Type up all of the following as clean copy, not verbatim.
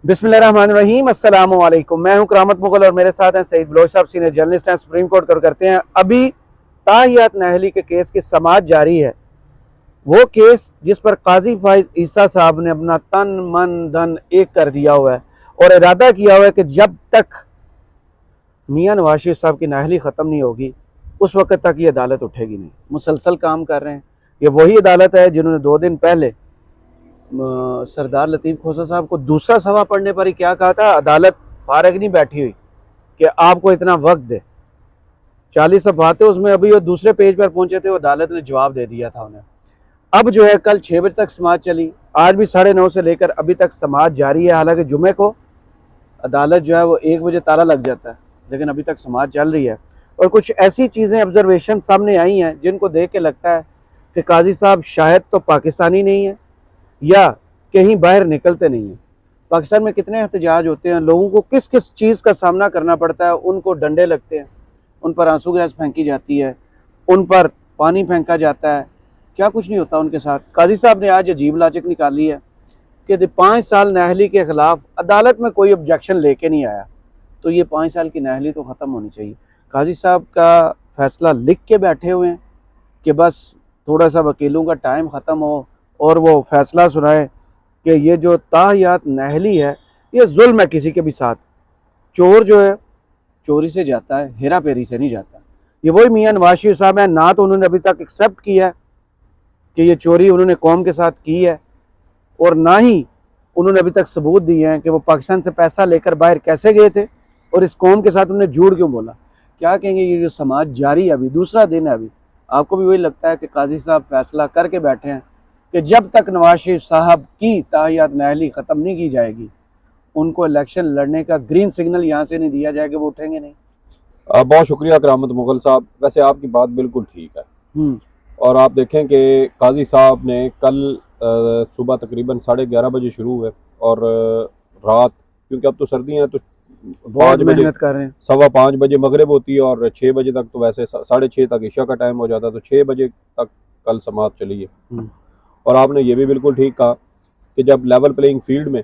बिस्मिल्लाहिर्रहमानिर्रहीम, अस्सलामु अलैकुम। मैं हूं करामत मुगल और मेरे साथ हैं सईद बलोच साहब, सीनियर जर्नलिस्ट हैं, सुप्रीम कोर्ट कवर करते हैं। अभी ताहियात नाहली के केस की समाअत जारी है। वो केस जिस पर काजी फाइज ईसा साहब ने अपना तन मन धन एक कर दिया हुआ है और इरादा किया हुआ है कि जब तक मियां नवाज शरीफ साहब की नाहली ख़त्म नहीं होगी उस वक्त तक ये अदालत उठेगी नहीं। मुसलसल काम कर रहे हैं। ये वही अदालत है जिन्होंने 2 दिन पहले सरदार लतीफ़ खोसा साहब को दूसरा सवा पढ़ने पर ही क्या कहा था, अदालत फारग नहीं बैठी हुई कि आपको इतना वक्त दे। 40 सफ़ात थे उसमें, अभी वो दूसरे पेज पर पहुंचे थे, वो अदालत ने जवाब दे दिया था उन्हें। अब जो है कल 6 बजे तक समाअत चली, आज भी 9:30 से लेकर अभी तक समाअत जारी है। हालांकि जुमे को अदालत जो है वो 1 बजे ताला लग जाता है, लेकिन अभी तक समाअत चल रही है। और कुछ ऐसी चीज़ें ऑब्जर्वेशन सामने आई हैं जिनको देख के लगता है कि काजी साहब शायद तो पाकिस्तानी नहीं है या कहीं बाहर निकलते नहीं हैं। पाकिस्तान में कितने एहतजाज होते हैं, लोगों को किस किस चीज़ का सामना करना पड़ता है। उनको डंडे लगते हैं, उन पर आंसू गैस फेंकी जाती है, उन पर पानी फेंका जाता है, क्या कुछ नहीं होता उनके साथ। काजी साहब ने आज अजीब लॉजिक निकाली है कि 5 साल नाहली के खिलाफ अदालत में कोई ऑब्जेक्शन लेके नहीं आया, तो ये 5 साल की नाहली तो ख़त्म होनी चाहिए। काजी साहब का फैसला लिख के बैठे हुए हैं कि बस थोड़ा सा वकीलों का टाइम ख़त्म हो और वो फैसला सुनाए कि ये जो ताहियात नाहली है ये जुल्म है किसी के भी साथ। चोर जो है चोरी से जाता है, हेरा फेरी से नहीं जाता। ये वही मियां नवाज शरीफ साहब हैं, ना तो उन्होंने अभी तक एक्सेप्ट किया है कि ये चोरी उन्होंने कौम के साथ की है, और ना ही उन्होंने अभी तक सबूत दिए हैं कि वो पाकिस्तान से पैसा लेकर बाहर कैसे गए थे और इस कौम के साथ उन्होंने झूठ क्यों बोला। क्या कहेंगे, ये जो समाज जारी है, अभी दूसरा दिन है। अभी आपको भी वही लगता है कि काजी साहब फैसला करके बैठे हैं कि जब तक नवाज शरीफ साहब की ताहियात नाहली ख़त्म नहीं की जाएगी उनको इलेक्शन लड़ने का ग्रीन सिग्नल यहाँ से नहीं दिया जाएगा, वो उठेंगे नहीं। बहुत शुक्रिया करामत मुगल साहब। वैसे आपकी बात बिल्कुल ठीक है। और आप देखें कि काजी साहब ने कल सुबह तकरीबन 11:30 बजे शुरू हुए और रात, क्योंकि अब तो सर्दी है तो 5 बजे मेहनत कर रहे हैं, 5:15 बजे मगरिब होती है और 6 बजे तक तो वैसे 6:30 तक ईशा का टाइम हो जाता है, तो 6 बजे तक कल समाअत चली है। और आपने ये भी बिल्कुल ठीक कहा कि जब लेवल प्लेइंग फील्ड में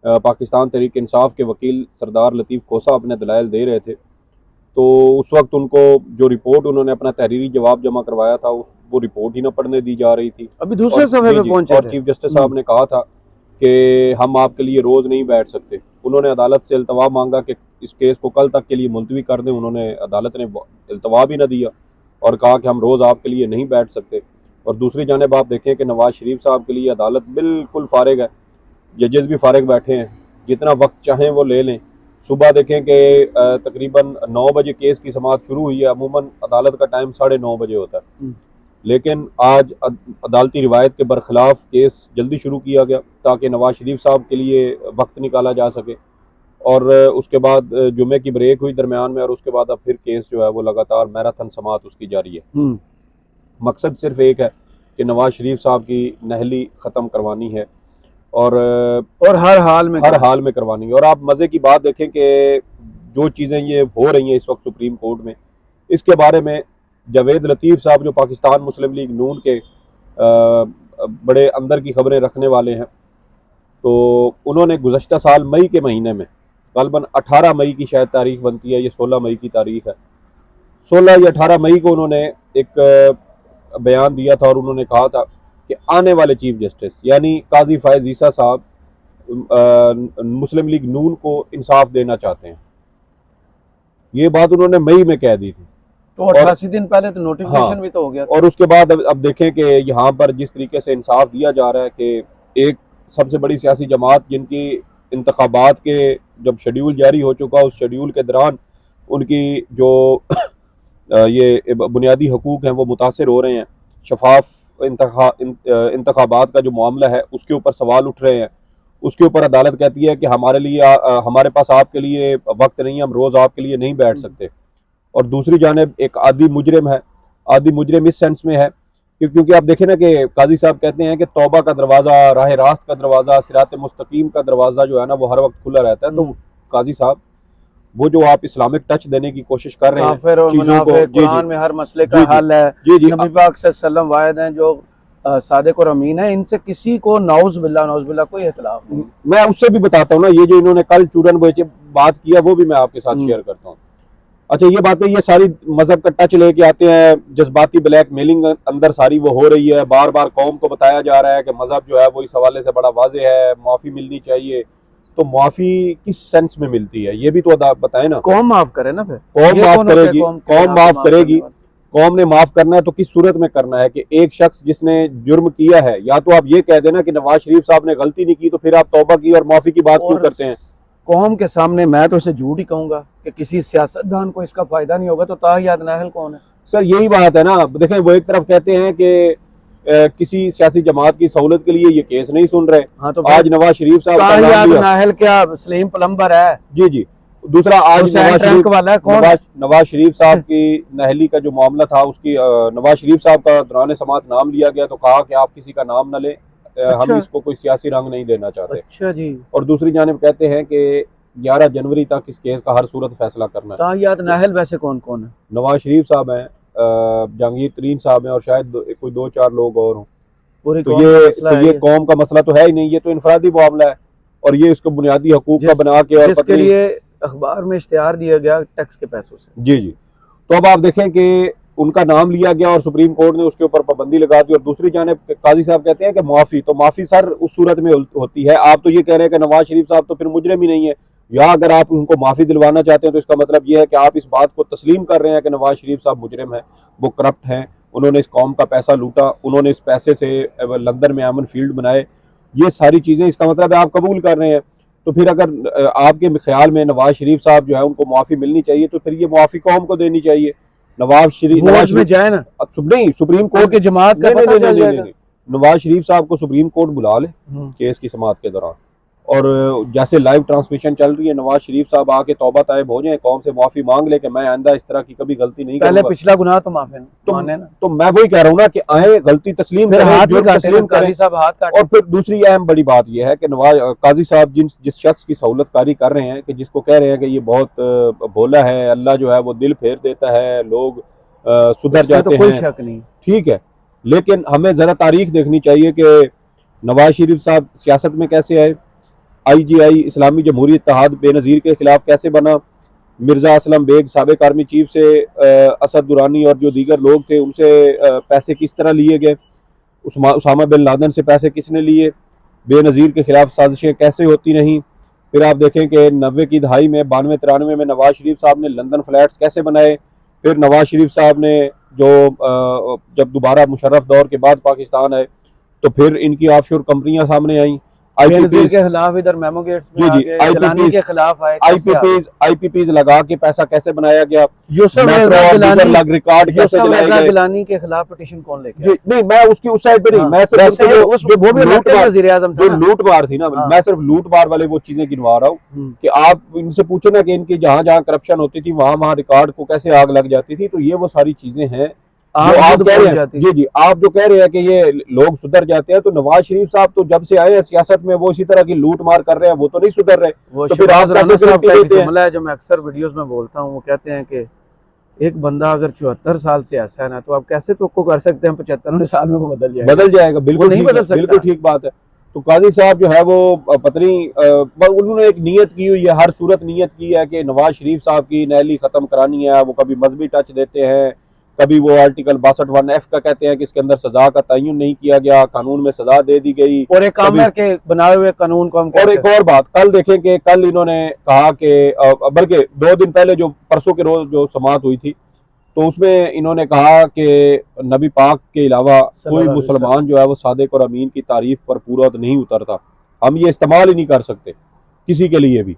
पाकिस्तान तहरीक इंसाफ के वकील सरदार लतीफ़ खोसा अपने दलाइल दे रहे थे, तो उस वक्त उनको जो रिपोर्ट उन्होंने अपना तहरीरी जवाब जमा करवाया था वो रिपोर्ट ही ना पढ़ने दी जा रही थी। अभी दूसरे सफे पे पहुंचे और चीफ जस्टिस साहब ने कहा था कि हम आपके लिए रोज़ नहीं बैठ सकते। उन्होंने अदालत से इल्तवा मांगा कि इस केस को कल तक के लिए मुलतवी कर दें। उन्होंने अदालत ने इल्तवा भी ना दिया और कहा कि हम रोज़ आपके लिए नहीं बैठ सकते। और दूसरी जानिब आप देखें कि नवाज शरीफ साहब के लिए अदालत बिल्कुल फारिग है, जजेस भी फारिग बैठे हैं, जितना वक्त चाहें वो ले लें। सुबह देखें कि तकरीबन 9 बजे केस की समाअत शुरू हुई है। अमूमन अदालत का टाइम 9:30 बजे होता है, लेकिन आज अदालती रिवायत के बरखिलाफ केस जल्दी शुरू किया गया ताकि नवाज शरीफ साहब के लिए वक्त निकाला जा सके। और उसके बाद जुमे की ब्रेक हुई दरमियान में और उसके बाद अब फिर केस जो है वो लगातार मैराथन समाअत उसकी जारी है। मकसद सिर्फ एक है कि नवाज शरीफ साहब की नाहली ख़त्म करवानी है और हर हाल में करवानी है। और आप मज़े की बात देखें कि जो चीज़ें ये हो रही हैं इस वक्त सुप्रीम कोर्ट में, इसके बारे में जावेद लतीफ़ साहब जो पाकिस्तान मुस्लिम लीग नून के बड़े अंदर की खबरें रखने वाले हैं, तो उन्होंने गुज़श्ता साल मई के महीने में ग़ालिबन 18 मई की शायद तारीख बनती है, ये 16 मई की तारीख है, 16 या 18 मई को उन्होंने एक बयान दिया था और उन्होंने कहा था कि आने वाले चीफ जस्टिस यानी काजी फाइज ईसा साहब मुस्लिम लीग नून को इंसाफ देना चाहते हैं। ये बात उन्होंने मई में कह दी थी, तो 88 दिन पहले तो नोटिफिकेशन भी तो हो गया था। और उसके बाद अब देखें कि यहाँ पर जिस तरीके से इंसाफ दिया जा रहा है कि एक सबसे बड़ी सियासी जमात जिनकी इंतखाबात के जब शेड्यूल जारी हो चुका, उस शेड्यूल के दौरान उनकी जो ये बुनियादी हकूक़ हैं वो मुतासर हो रहे हैं। शफाफ इंतखाबात का जो मामला है उसके ऊपर सवाल उठ रहे हैं। उसके ऊपर अदालत कहती है कि हमारे लिए हमारे पास आपके लिए वक्त नहीं है, हम रोज़ आपके लिए नहीं बैठ सकते। और दूसरी जानिब एक आदि मुजरिम है, आदि मुजरिम इस सेंस में है क्योंकि आप देखें ना कि काजी साहब कहते हैं कि तौबा का दरवाज़ा, राह रास्त का दरवाज़ा, सिरात मुस्तकीम का दरवाज़ा जो है ना वो हर वक्त खुला रहता है। तो काजी साहब वो जो आप इस्लामिक टच देने की कोशिश कर रहे हैं चीज़ों को, कुरान में हर मसले का हल है, नबी पाक सल्लल्लाहु अलैहि वसल्लम वाहिद हैं जो सादिक और अमीन है, इनसे किसी को नौज बिल्ला कोई इख्तिलाफ नहीं। मैं उससे भी बताता हूँ ना, ये जो इन्होंने कल चूरन बेचे बात किया वो भी मैं आपके साथ शेयर करता हूँ। अच्छा, ये बातें ये सारी मजहब का टच लेके आते हैं, जज्बाती ब्लैक मेलिंग अंदर सारी वो हो रही है। बार बार कौम को बताया जा रहा है कि मजहब जो है वो इस हवाले से बड़ा वाजे है, माफी मिलनी चाहिए। तो माफी किस सेंस में मिलती है ये भी तो बताएं ना। कौम माफ करे ना, फिर कौम ये माफ कौन होते हैं करेगी, कौम के कौम नाम पे माफ माफ करने करेगी। वाले? कौम ने माफ करना है तो किस सूरत में करना है कि एक शख्स जिसने जुर्म किया है, या तो आप ये कह देना कि नवाज शरीफ साहब ने गलती नहीं की तो फिर आप तौबा की और माफी की बात क्यों और करते हैं। कौम के सामने मैं तो इसे झूठ ही कहूंगा कि किसी सियासतदान को इसका फायदा नहीं होगा, तो ताहियात नाहल कौन है? सर यही बात है ना। देखें, वो एक तरफ कहते हैं कि किसी सियासी जमात की सहूलत के लिए ये केस नहीं सुन रहे। हाँ, तो आज नवाज शरीफ साहब का नाम ताहियात लिया। नाहल क्या सलीम प्लम्बर है? जी जी। दूसरा, आज हुसैन टैंक वाला है कौन? नवाज शरीफ साहब की नहली का जो मामला था, उसकी नवाज शरीफ साहब का दौरान समात नाम लिया गया तो कहा कि आप किसी का नाम न लें, हम अच्छा। इसको कोई सियासी रंग नहीं देना चाहते। अच्छा जी। और दूसरी जानिब कहते हैं कि 11 जनवरी तक इस केस का हर सूरत फैसला करना है। ताहियात नाहल वैसे कौन कौन है? नवाज शरीफ साहब हैं, जहांगीर तरीन साहब हैं, और शायद कोई 2-4 लोग और हों। पूरी तो कौम का ये मसला तो है ये ये। कौम का मसला तो है ही नहीं, ये तो इनफरादी मामला है। और ये इसको बुनियादी हकूक का बना के और जिसके लिए अखबार में इश्तिहार दिया गया टैक्स के पैसों से। जी जी। तो अब आप देखें कि उनका नाम लिया गया और सुप्रीम कोर्ट ने उसके ऊपर पाबंदी लगा दी। और दूसरी जानिब काजी साहब कहते हैं कि माफी, तो माफी सर उस सूरत में होती है। आप तो ये कह रहे हैं कि नवाज शरीफ साहब तो फिर मुजरिम ही नहीं है, या अगर आप उनको माफी दिलवाना चाहते हैं तो इसका मतलब ये है कि आप इस बात को तस्लीम कर रहे हैं कि नवाज शरीफ साहब मुजरिम है, वो करप्ट हैं, उन्होंने इस कौम का पैसा लूटा, उन्होंने इस पैसे से लंदन में एमन फील्ड बनाए, ये सारी चीजें इसका मतलब है आप कबूल कर रहे हैं। तो फिर अगर आपके ख्याल में नवाज शरीफ साहब जो है उनको माफी मिलनी चाहिए तो फिर ये माफी कौम को देनी चाहिए। नवाज शरीफ में जाए ना, नहीं, सुप्रीम कोर्ट की जमात का पता चल जाएगा। नवाज शरीफ साहब को सुप्रीम कोर्ट बुला ले केस की समाअत के दौरान, और जैसे लाइव ट्रांसमिशन चल रही है, नवाज शरीफ साहब आके तौबा ताइब हो जाए, कौम से माफी मांग ले कि मैं आइंदा इस तरह की कभी गलती नहीं करूंगा। पहले पिछला गुनाह तो माफी माने ना। तो मैं वही कह रहा हूँ ना कि आए गलती तस्लीम करें, तस्लीम करें साहब, हाथ काटे। और फिर दूसरी अहम बड़ी बात यह है कि नवाज काजी साहब जिस शख्स की सहूलत कारी कर रहे हैं, कि जिसको कह रहे हैं कि ये बहुत भोला है, अल्लाह जो है वो दिल फेर देता है, लोग सुधर जाते हैं, कोई शक नहीं, ठीक है। लेकिन हमें जरा तारीख देखनी चाहिए कि नवाज शरीफ साहब सियासत में कैसे आए, IGI इस्लामी जमहूरी इत्तेहाद बेनज़ीर के खिलाफ कैसे बना, मिर्ज़ा असलम बेग साबिक आर्मी चीफ से असद दुरानी और जो दीगर लोग थे उनसे पैसे किस तरह लिए गए, उसामा बिन लादेन से पैसे किसने लिए, बेनज़ीर के खिलाफ साजिशें कैसे होती नहीं। फिर आप देखें कि 90 की दहाई में 92-93 में नवाज शरीफ साहब ने लंदन फ्लैट्स कैसे बनाए। फिर नवाज शरीफ साहब ने जो जब दोबारा मुशर्रफ दौर के बाद पाकिस्तान आए तो फिर इनकी ऑफशोर कंपनियां सामने आई, IPPs के खिलाफ इधर मेमो गेट्स में गिलानी के खिलाफ आए, IPPs लगा के पैसा कैसे बनाया गया, यूसुफ रज़ा रिकॉर्ड कैसे बनाए गए। गिलानी के खिलाफ पिटीशन कौन लेके आया? नहीं, मैं उसकी उस साइड पे नहीं, मैं सिर्फ वो भी वज़ीर-ए-आज़म था, जो लूटमार थी ना, मैं सिर्फ लूटमार वाले वो चीजें गिनवा रहा हूँ कि आप इनसे पूछो ना कि इनकी जहां जहां करप्शन होती थी वहां रिकॉर्ड को कैसे आग लग जाती थी। तो ये वो सारी चीजें हैं आप कह रहे हैं। जी जी, आप जो कह रहे हैं कि ये लोग सुधर जाते हैं, तो नवाज शरीफ साहब तो जब से आए हैं सियासत में वो इसी तरह की लूट मार कर रहे हैं, वो तो नहीं सुधर रहे। तो फिर आप कैसे जुमला है जो मैं अक्सर वीडियोस में बोलता हूँ, वो कहते हैं कि एक बंदा अगर 74 साल से ऐसा है ना, तो आप कैसे तो कर सकते हैं 75वें साल में वो बदल जाएगा? बिल्कुल नहीं बदल सकता, बिल्कुल ठीक बात है। तो काजी साहब जो है वो पत्नी उन्होंने एक नियत की हुई है, हर सूरत नियत की है कि नवाज शरीफ साहब की नहली खत्म करानी है। वो कभी मजहबी टच देते हैं, कभी वो आर्टिकल 62(1)(f) का कहते हैं कि इसके अंदर सजा का तयन नहीं किया गया, कानून में सजा दे दी गई, और एक आमिर के बनाए हुए कानून को हम और एक और बात कल देखें कि कल इन्होंने कहा कि बल्कि 2 दिन पहले जो परसों के रोज जो समाअत हुई थी तो उसमें इन्होंने कहा कि नबी पाक के अलावा कोई मुसलमान जो है वो सादिक और अमीन की तारीफ पर पूरा तो नहीं उतरता, हम ये इस्तेमाल ही नहीं कर सकते किसी के लिए भी।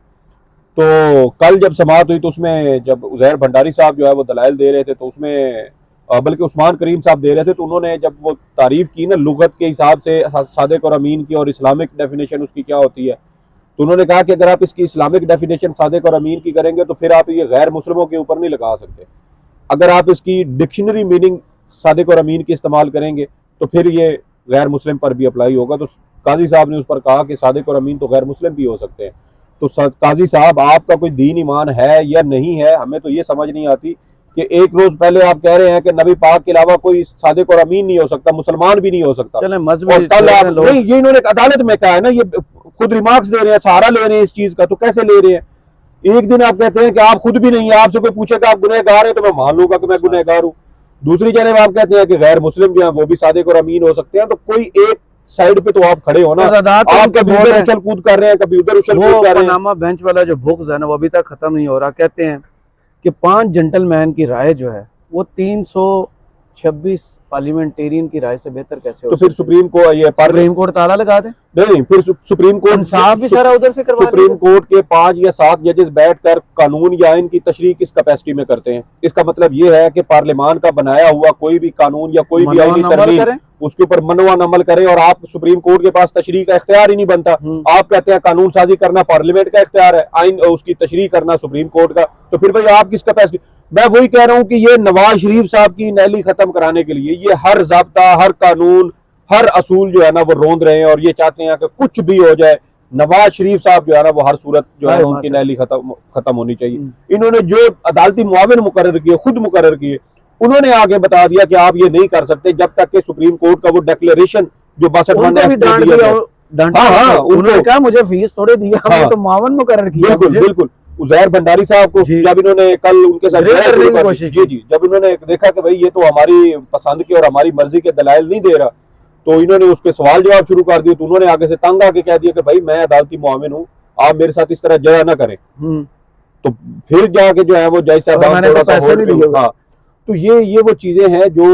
तो कल जब समाअत हुई तो उसमें जब उज़ैर भंडारी साहब जो है वो दलाइल दे रहे थे, तो उसमें बल्कि उस्मान करीम साहब दे रहे थे, तो उन्होंने जब वो तारीफ की ना लुगत के हिसाब से सादिक और अमीन की और इस्लामिक डेफिनेशन उसकी क्या होती है, तो उन्होंने कहा कि अगर आप इसकी इस्लामिक डेफिनेशन सादिक और अमीन की करेंगे तो फिर आप ये गैर मुस्लिमों के ऊपर नहीं लगा सकते। अगर आप इसकी डिक्शनरी मीनिंग सादिक और अमीन की इस्तेमाल करेंगे तो फिर ये गैर मुस्लिम पर भी अप्लाई होगा। तो काजी साहब ने उस पर कहा कि सादिक और अमीन तो गैर मुस्लिम भी हो सकते हैं। तो काजी साहब, आपका कोई दीन ईमान है या नहीं है, हमें तो ये समझ नहीं आती कि एक रोज पहले आप कह रहे हैं कि नबी पाक के अलावा कोई सादिक और अमीन नहीं हो सकता, मुसलमान भी नहीं हो सकता, चले और मजहबी कल आप लोग नहीं, ये इन्होंने अदालत में कहा है ना, ये खुद रिमार्क्स दे रहे हैं, सहारा ले रहे हैं इस चीज का, तो कैसे ले रहे हैं? एक दिन आप कहते हैं कि आप खुद भी नहीं है, आपसे कोई पूछेगा आप गुनहगार है तो मैं मान लूंगा कि मैं गुनहगार हूँ। दूसरी जानब आप कहते हैं कि गैर मुस्लिम जो है वो भी सादिक और अमीन हो सकते हैं, तो कोई एक साइड पे तो आप खड़े हो ना। आप कभी उधर उछल कूद कर रहे हैं, कभी उधर उछल कूद कर रहे हैं। पनामा बेंच वाला जो बुक्स है ना, वो अभी तक खत्म नहीं हो रहा। कहते हैं कि 5 जेंटलमैन की राय जो है वो 326 पार्लियामेंटेरियन की राय से बेहतर कैसे हो? तो फिर सुप्रीम कोर्ट ताला लगा दे। नहीं, फिर सुप्रीम कोर्ट इंसाफ भी सारा उधर से करवा सुप्रीम कोर्ट के 5 या 7 जजेस बैठकर कानून या आइन की तशरीह किस कैपेसिटी में करते हैं? इसका मतलब ये है कि पार्लियामान का बनाया हुआ कोई भी कानून या कोई भी आईनी तरमीम उसके ऊपर मनवान अमल करे, और आप सुप्रीम कोर्ट के पास तशरीह का इख्तियार ही नहीं बनता। आप कहते हैं कानून साजी करना पार्लियामेंट का इख्तियार है, आइन उसकी तशरीह करना सुप्रीम कोर्ट का, तो फिर भाई आप किस कैपेसिटी? मैं वही कह रहा हूं कि ये नवाज शरीफ साहब की नैली खत्म कराने के लिए ये हर ज़ाब्ता, हर कानून, हर असूल जो है ना वो रोंद रहे हैं, और ये चाहते हैं कि कुछ भी हो जाए, नवाज शरीफ साहब जो है ना वो हर सूरत जो है उनकी नैली खत्म होनी चाहिए। इन्होंने जो अदालती मुआविन मुकर्रर किए, खुद मुकर्रर किए, उन्होंने आगे बता दिया कि आप ये नहीं कर सकते जब तक कि सुप्रीम कोर्ट का वो डिक्लेरेशन जो 62 उन्होंने कहा मुझे फीस थोड़े दिया, हमने तो मुआविन मुकर्रर किया। बिल्कुल बिल्कुल। उजैर भंडारी साहब को जब इन्होंने कल उनके साथ जी जब इन्होंने देखा कि भाई ये तो हमारी पसंद की और हमारी मर्जी के दलाइल नहीं दे रहा, तो इन्होंने उसके सवाल जवाब शुरू कर दिए, तो उन्होंने आगे से तंग आके कह दिया कि भाई मैं अदालती मुआविन हूँ, आप मेरे साथ इस तरह जया ना करें। तो फिर जाके जो है वो जज साहब, हाँ, तो ये वो चीजें हैं जो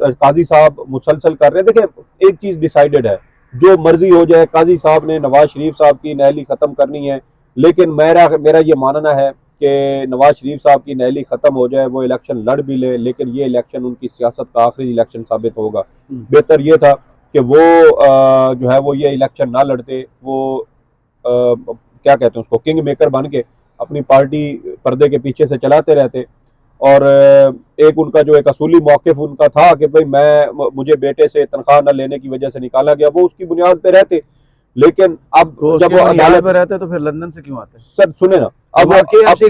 काजी साहब मुसलसल कर रहे हैं। देखिए एक चीज डिसाइडेड है, जो मर्जी हो जाए, काजी साहब ने नवाज शरीफ साहब की नहली खत्म करनी है, लेकिन मेरा ये मानना है कि नवाज शरीफ साहब की नहली खत्म हो जाए, वो इलेक्शन लड़ भी ले, लेकिन ये इलेक्शन उनकी सियासत का आखिरी इलेक्शन साबित होगा। बेहतर ये था कि वो जो है वो ये इलेक्शन ना लड़ते, वो क्या कहते हैं उसको, किंग मेकर बन के अपनी पार्टी पर्दे के पीछे से चलाते रहते, और एक उनका जो एक असूली मौक़िफ़ उनका था कि भाई मुझे बेटे से तनख्वाह न लेने की वजह से निकाला गया, वो उसकी बुनियाद पे रहते। लेकिन अब जब वो अदालत में रहते तो फिर लंदन से क्यों आते? सर सुने ना, अब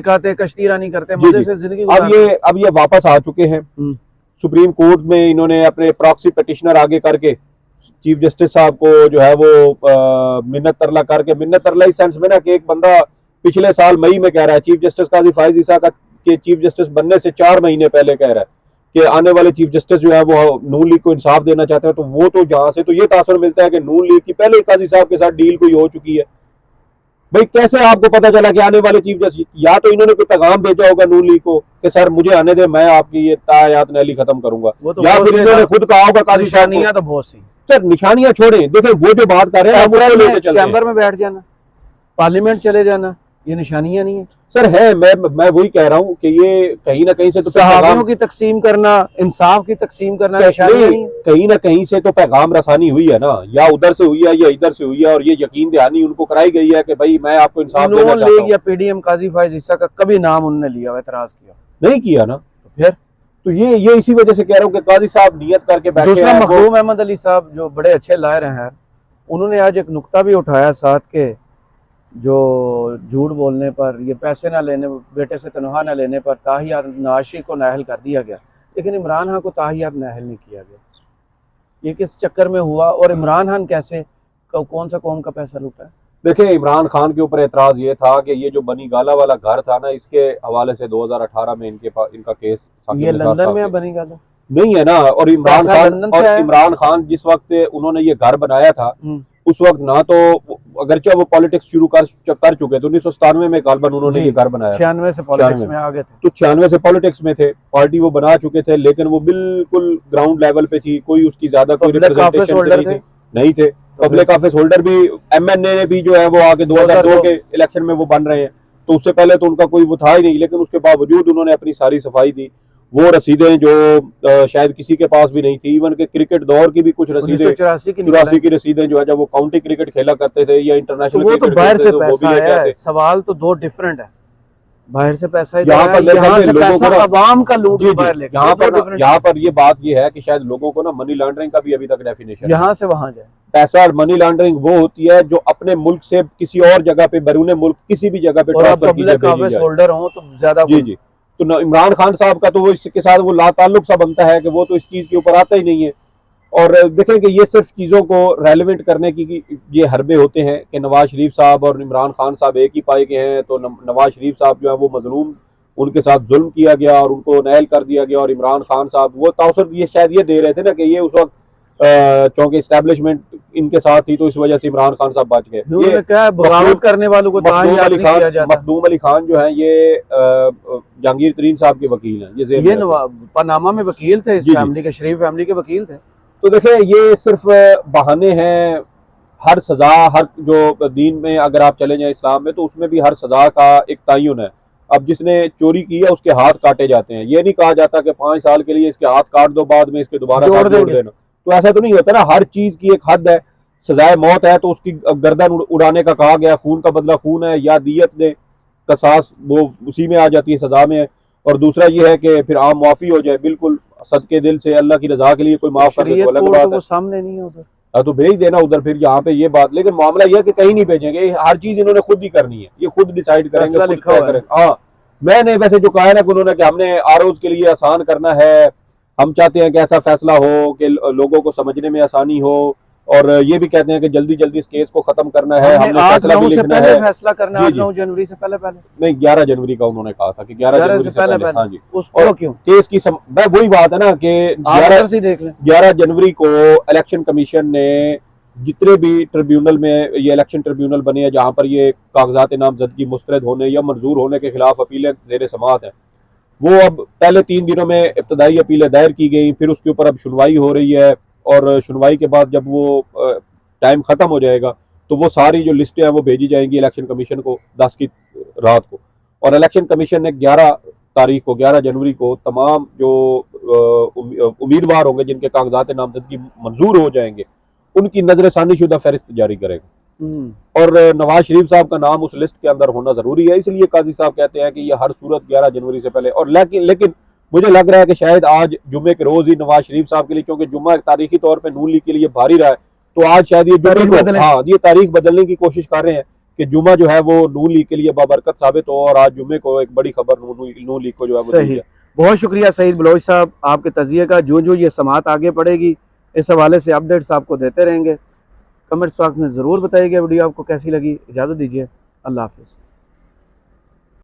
खाते कश्ती रानी करते मजे से जिंदगी, अब ये वापस आ चुके हैं सुप्रीम कोर्ट में। इन्होंने अपने प्रॉक्सी पिटिशनर आगे करके चीफ जस्टिस साहब को जो है वो मिन्नत तरला करके, मिन्नत तरला इस सेंस में ना कि एक बंदा पिछले साल मई में कह रहा है, चीफ जस्टिस काजी फाइज ईसा का के चीफ जस्टिस बनने से 4 महीने पहले कह रहा है कि आने वाले चीफ जस्टिस जो है वो नून लीग को इंसाफ देना चाहते हैं, तो वो तो जहां से तो ये तासर मिलता है कि नून लीग की पहले ही काजी साहब के साथ डील कोई हो चुकी है। भाई कैसे आपको पता चला कि आने वाले चीफ जस्टिस, या तो इन्होंने कोई पैगाम भेजा होगा नून लीग को कि सर मुझे आने दे, मैं आपकी ये तायात नैली खत्म करूंगा, या फिर इन्होंने खुद कहा होगा काजी साहब को। तो बहुत सी सर निशानियां छोड़े, देखिए वो जो बात कर रहे हैं चैम्बर में बैठ जाना, पार्लियामेंट चले जाना, ये निशानियां नहीं है सर, है। मैं वही कह रहा हूँ कि ये कहीं ना कहीं से तो सहाबियों की तकसीम करना, इंसाफ की तकसीम करना, कहीं ना कहीं से तो पैगाम रसानी हुई है ना, या उधर से हुई है या इधर से हुई है, और ये यकीन दहानी उनको कराई गई है कि भाई मैं आपको इंसाफ देना चाहता हूं। या पीडीएम काजी फाइज ईसा का कभी नाम उन्होंने लिया, एतराज किया नहीं किया ना, तो फिर तो ये इसी वजह से कह रहा हूँ कि काजी साहब नियत करके बैठे। दूसरा मखदूम अहमद अली साहब जो बड़े अच्छे लायर हैं, उन्होंने आज एक नुक्ता भी उठाया साथ के, जो झूठ बोलने पर, ये पैसे ना लेने, बेटे से तनख्वाह ना लेने पर ताहियात नाशी को नाहल कर दिया गया, लेकिन इमरान खान को ताहियात नाहल नहीं किया गया। ये किस चक्कर में हुआ, और इमरान खान कैसे, कौन सा कौम का पैसा लूटा है? देखिए इमरान खान के ऊपर एतराज ये था कि ये जो बनी गाला वाला घर था ना, इसके हवाले से 2018 में इनका केस, ये लंदन में बनी गाला नहीं है ना, और इमरान खान जिस वक्त उन्होंने ये घर बनाया था उस वक्त ना तो अगरचे वो पॉलिटिक्स शुरू कर चुके थे, 1997 में गालबन उन्होंने ये घर बनाया, 96 से पॉलिटिक्स में आ गए थे, तो 96 से पॉलिटिक्स में थे, पार्टी वो बना चुके थे, लेकिन वो बिल्कुल ग्राउंड लेवल पे थी, कोई उसकी ज्यादा कोई रिप्रेजेंटेशन नहीं थे। पब्लिक ऑफिस होल्डर भी, एमएनए भी जो है वो आगे 2002 के इलेक्शन में वो बन रहे हैं, तो उससे पहले तो उनका कोई वो था ही नहीं, लेकिन उसके बावजूद उन्होंने अपनी सारी सफाई दी। वो रसीदें जो शायद किसी के पास भी नहीं थी, इवन के क्रिकेट दौर की भी कुछ रसीदें, 84 की रसीदें जो है, जब वो काउंटी क्रिकेट खेला करते थे या इंटरनेशनल, वो तो बाहर से पैसा है। सवाल तो दो डिफरेंट है, बाहर से पैसा यहाँ पर आवाम का लूट, यहाँ पर ये बात ये है कि शायद लोगों को ना मनी लॉन्ड्रिंग का भी अभी तक डेफिनेशन, यहाँ से वहां जाए पैसा, और मनी लॉन्ड्रिंग वो होती है जो अपने मुल्क से किसी और जगह पे, बैरून मुल्क किसी भी जगह पे ट्रांसफर की जाए, होल्डर हो तो ज्यादा, जी जी, तो इमरान खान साहब का तो वो इसके साथ वो लाताल्लुक सा बनता है कि वो तो इस चीज़ के ऊपर आता ही नहीं है। और देखें कि ये सिर्फ चीज़ों को रेलिवेंट करने की ये हरबे होते हैं कि नवाज शरीफ साहब और इमरान खान साहब एक ही पाए के हैं, तो नवाज शरीफ साहब जो है वो मजलूम, उनके साथ जुल्म किया गया और उनको नायल कर दिया गया, और इमरान खान साहब वो तासुर ये शायद ये दे रहे थे ना कि ये उस वक्त चूंकि इस्टेब्लिशमेंट इनके साथ थी तो इस वजह से इमरान खान साहब बच गए। ये क्या बगावत करने वालों को मखदूम अली खान, मखदूम अली खान जो है ये जहांगीर तरीन साहब के वकील हैं, ये पनामा में वकील थे, इस फैमिली के, शरीफ फैमिली के वकील थे। तो देखें ये सिर्फ बहाने हैं। हर सजा, हर जो दीन में अगर आप चले जाएं इस्लाम में, तो उसमें भी हर सजा का एक तयन है। अब जिसने चोरी की है उसके हाथ काटे जाते हैं, ये नहीं कहा जाता कि 5 साल के लिए इसके हाथ काट दो, बाद में इसके दोबारा जोड़ देना। तो ऐसा तो नहीं होता ना, हर चीज की एक हद है। सजाए मौत है तो उसकी गर्दन उड़ाने का कहा गया, खून का बदला खून है, या दियत दे, कसास वो उसी में आ जाती है, सजा में है। और दूसरा ये है कि फिर आम माफी हो जाए, बिल्कुल सदके दिल से अल्लाह की रजा के लिए कोई माफ कर दे तो अलग बात है। सामने नहीं है उधर, तो भेज देना उधर, फिर यहाँ पे ये बात। लेकिन मामला यह है कि कहीं नहीं भेजेंगे, हर चीज इन्होंने खुद ही करनी है, ये खुद डिसाइड करेंगे, खुद तय करेंगे। हाँ, मैंने वैसे जो कहा है ना कि उन्होंने कि हमने आरोज के लिए आसान करना है, हम चाहते हैं कि ऐसा फैसला हो कि लोगों को समझने में आसानी हो, और ये भी कहते हैं कि जल्दी जल्दी इस केस को खत्म करना है, हमने फैसला भी लिखना है, फैसला करना है 9 जनवरी से पहले नहीं 11 जनवरी का उन्होंने कहा था कि 11 जनवरी से पहले। हाँ जी, उसको क्यों केस की वही बात है ना कि 11 जनवरी को इलेक्शन कमीशन ने जितने भी ट्रिब्यूनल में ये इलेक्शन ट्रिब्यूनल बने हैं जहां पर ये कागजात नामजदगी मुस्तरद होने या मंजूर होने के खिलाफ अपीलें ज़ेर समाअत है, वो अब पहले 3 दिनों में इब्तदाई अपीलें दायर की गई, फिर उसके ऊपर अब सुनवाई हो रही है, और सुनवाई के बाद जब वो टाइम खत्म हो जाएगा तो वो सारी जो लिस्टें हैं वो भेजी जाएंगी इलेक्शन कमीशन को 10 की रात को। और इलेक्शन कमीशन ने 11 जनवरी को तमाम जो उम्मीदवार होंगे जिनके कागजात नामजदगी मंजूर हो जाएंगे उनकी नजरसानी शुदा फहरिस्त जारी करेगा। और नवाज शरीफ साहब का नाम उस लिस्ट के अंदर होना जरूरी है, इसलिए काजी साहब कहते हैं कि यह हर सूरत 11 जनवरी से पहले। और लेकिन मुझे लग रहा है कि शायद आज जुम्मे के रोज ही नवाज शरीफ साहब के लिए, क्योंकि जुम्मा तारीखी तौर पर नून लीग के लिए भारी रहा है, तो आज शायद ये ये तारीख बदलने की कोशिश कर रहे हैं कि जुम्मा जो है वो नून लीग के लिए बाबरकत साबित हो, और आज जुम्मे को एक बड़ी खबर नून लीग को जो है वो दी है। बहुत शुक्रिया सईद बलोच साहब आपके तजिए का। जो जो ये समाअत आगे पड़ेगी इस हवाले से अपडेट्स आपको देते रहेंगे। कमेंट्स बॉक्स में ज़रूर बताइएगा वीडियो आपको कैसी लगी। इजाज़त दीजिए, अल्लाह हाफिज़।